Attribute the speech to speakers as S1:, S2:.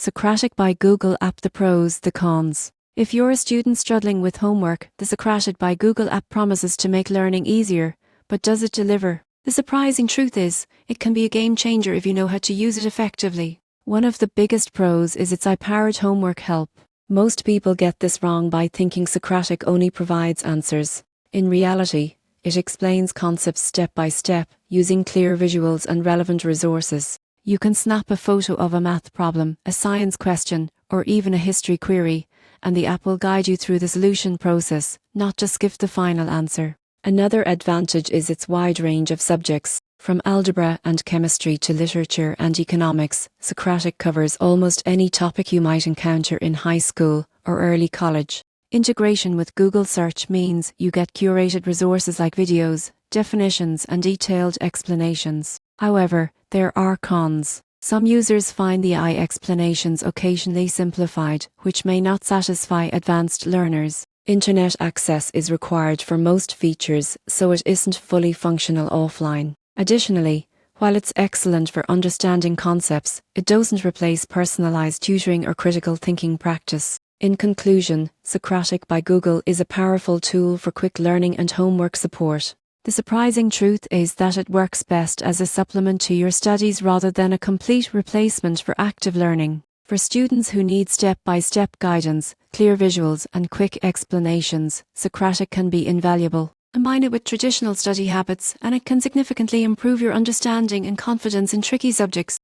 S1: Socratic by Google app. The pros, the cons. If you're a student struggling with homework, the Socratic by Google app promises to make learning easier, but does it deliver? The surprising truth is, it can be a game changer if you know how to use it effectively. One of the biggest pros is its AI-powered homework help. Most people get this wrong by thinking Socratic only provides answers. In reality, it explains concepts step by step, using clear visuals and relevant resources. You can snap a photo of a math problem, a science question, or even a history query, and the app will guide you through the solution process, not just give the final answer. Another advantage is its wide range of subjects. From algebra and chemistry to literature and economics, Socratic covers almost any topic you might encounter in high school or early college. Integration with Google Search means you get curated resources like videos, definitions, and detailed explanations. However, there are cons. Some users find the AI explanations occasionally simplified, which may not satisfy advanced learners. Internet access is required for most features, so it isn't fully functional offline. Additionally, while it's excellent for understanding concepts, it doesn't replace personalized tutoring or critical thinking practice. In conclusion, Socratic by Google is a powerful tool for quick learning and homework support. The surprising truth is that it works best as a supplement to your studies rather than a complete replacement for active learning. For students who need step-by-step guidance, clear visuals, and quick explanations, Socratic can be invaluable. Combine it with traditional study habits, and it can significantly improve your understanding and confidence in tricky subjects.